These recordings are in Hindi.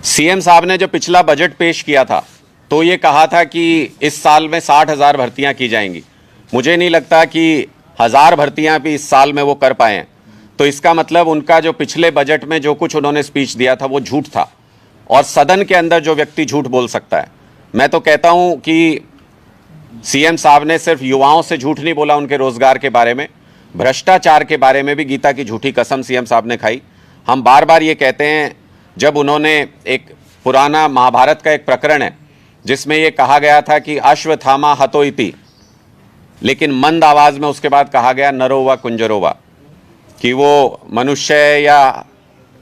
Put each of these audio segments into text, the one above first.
सीएम साहब ने जो पिछला बजट पेश किया था तो ये कहा था कि इस साल में 60,000 भर्तियां की जाएंगी। मुझे नहीं लगता कि 1,000 भर्तियां भी इस साल में वो कर पाए हैं। तो इसका मतलब उनका जो पिछले बजट में जो कुछ उन्होंने स्पीच दिया था वो झूठ था, और सदन के अंदर जो व्यक्ति झूठ बोल सकता है, मैं तो कहता हूं कि सीएम साहब ने सिर्फ युवाओं से झूठ नहीं बोला, उनके रोजगार के बारे में, भ्रष्टाचार के बारे में भी गीता की झूठी कसम सीएम साहब ने खाई। हम बार बार ये कहते हैं, जब उन्होंने एक पुराना महाभारत का एक प्रकरण है जिसमें ये कहा गया था कि अश्वत्थामा हतो इति, लेकिन मंद आवाज में उसके बाद कहा गया नरोवा कुंजरोवा, कि वो मनुष्य है या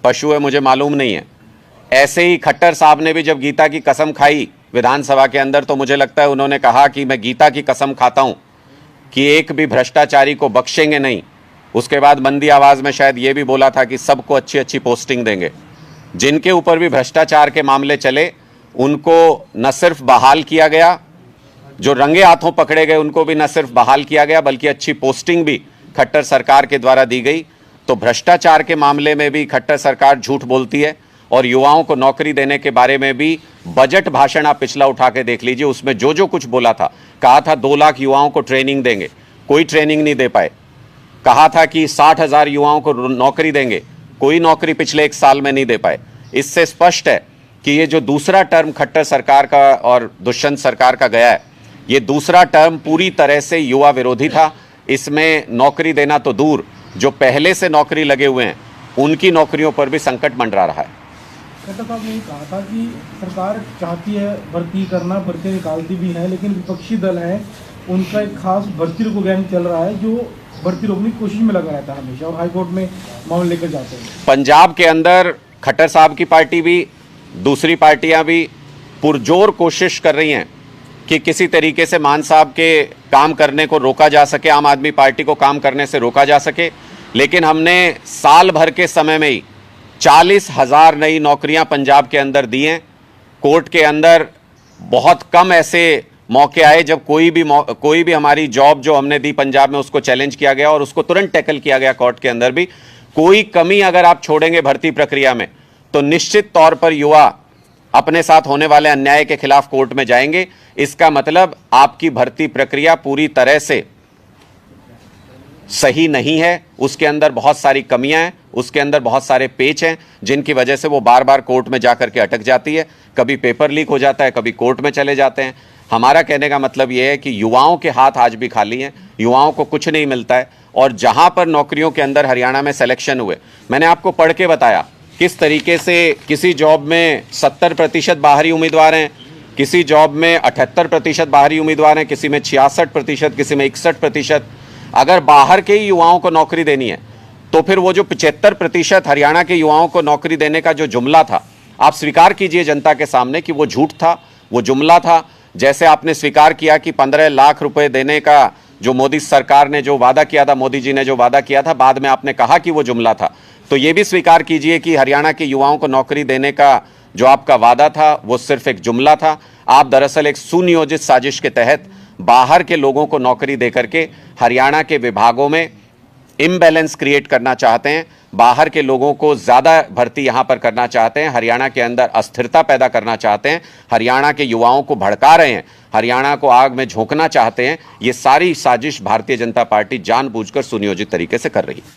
पशु है मुझे मालूम नहीं है। ऐसे ही खट्टर साहब ने भी जब गीता की कसम खाई विधानसभा के अंदर, तो मुझे लगता है उन्होंने कहा कि मैं गीता की कसम खाता हूं कि एक भी भ्रष्टाचारी को बख्शेंगे नहीं। उसके बाद मंदी आवाज में शायद ये भी बोला था कि सबको अच्छी अच्छी पोस्टिंग देंगे। जिनके ऊपर भी भ्रष्टाचार के मामले चले उनको न सिर्फ बहाल किया गया, जो रंगे हाथों पकड़े गए उनको भी न सिर्फ बहाल किया गया बल्कि अच्छी पोस्टिंग भी खट्टर सरकार के द्वारा दी गई। तो भ्रष्टाचार के मामले में भी खट्टर सरकार झूठ बोलती है, और युवाओं को नौकरी देने के बारे में भी बजट भाषण आप पिछला उठा के देख लीजिए, उसमें जो जो कुछ बोला था, कहा था 2 लाख युवाओं को ट्रेनिंग देंगे, कोई ट्रेनिंग नहीं दे पाए। कहा था कि 60,000 युवाओं को नौकरी देंगे, कोई नौकरी पिछले 1 साल में नहीं दे पाए। इससे स्पष्ट है कि ये जो दूसरा टर्म खट्टर सरकार का और दुष्यंत सरकार का गया है, ये दूसरा टर्म पूरी तरह से युवा विरोधी था। इसमें नौकरी देना तो दूर, जो पहले से नौकरी लगे हुए हैं उनकी नौकरियों पर भी संकट मंडरा रहा है। खट्टर साहब ने कहा था कि सरकार चाहती है भर्ती करना, भर्ती निकालती भी है, लेकिन विपक्षी दल है उनका एक खास भर्ती रोको अभियान चल रहा है जो भर्ती रोकने की कोशिश में लगा रहता है हमेशा, और हाईकोर्ट में मामले लेकर जाते हैं। पंजाब के अंदर खट्टर साहब की पार्टी भी, दूसरी पार्टियां भी पुरजोर कोशिश कर रही हैं कि किसी तरीके से मान साहब के काम करने को रोका जा सके, आम आदमी पार्टी को काम करने से रोका जा सके। लेकिन हमने साल भर के समय में ही 40,000 नई नौकरियां पंजाब के अंदर दी हैं। कोर्ट के अंदर बहुत कम ऐसे मौके आए जब कोई भी हमारी जॉब जो हमने दी पंजाब में उसको चैलेंज किया गया और उसको तुरंत टैकल किया गया कोर्ट के अंदर भी। कोई कमी अगर आप छोड़ेंगे भर्ती प्रक्रिया में तो निश्चित तौर पर युवा अपने साथ होने वाले अन्याय के खिलाफ कोर्ट में जाएंगे। इसका मतलब आपकी भर्ती प्रक्रिया पूरी तरह से सही नहीं है, उसके अंदर बहुत सारी कमियां हैं, उसके अंदर बहुत सारे पेच हैं जिनकी वजह से वो बार बार कोर्ट में जाकर के अटक जाती है। कभी पेपर लीक हो जाता है, कभी कोर्ट में चले जाते हैं। हमारा कहने का मतलब यह है कि युवाओं के हाथ आज भी खाली हैं, युवाओं को कुछ नहीं मिलता है। और जहां पर नौकरियों के अंदर हरियाणा में सिलेक्शन हुए, मैंने आपको पढ़ के बताया किस तरीके से किसी जॉब में 70% बाहरी उम्मीदवार हैं, किसी जॉब में 78% बाहरी उम्मीदवार हैं, किसी में 66%, किसी में 61%। अगर बाहर के ही युवाओं को नौकरी देनी है तो फिर वो जो 75% हरियाणा के युवाओं को नौकरी देने का जो जुमला था, आप स्वीकार कीजिए जनता के सामने कि वो झूठ था, वो जुमला था। जैसे आपने स्वीकार किया कि 15 लाख रुपए देने का जो मोदी सरकार ने जो वादा किया था, मोदी जी ने जो वादा किया था, बाद में आपने कहा कि वो जुमला था। तो ये भी स्वीकार कीजिए कि हरियाणा के युवाओं को नौकरी देने का जो आपका वादा था वो सिर्फ एक जुमला था। आप दरअसल एक सुनियोजित साजिश के तहत बाहर के लोगों को नौकरी देकर के हरियाणा के विभागों में इम्बैलेंस क्रिएट करना चाहते हैं, बाहर के लोगों को ज़्यादा भर्ती यहाँ पर करना चाहते हैं, हरियाणा के अंदर अस्थिरता पैदा करना चाहते हैं, हरियाणा के युवाओं को भड़का रहे हैं, हरियाणा को आग में झोंकना चाहते हैं। ये सारी साजिश भारतीय जनता पार्टी जानबूझकर सुनियोजित तरीके से कर रही है।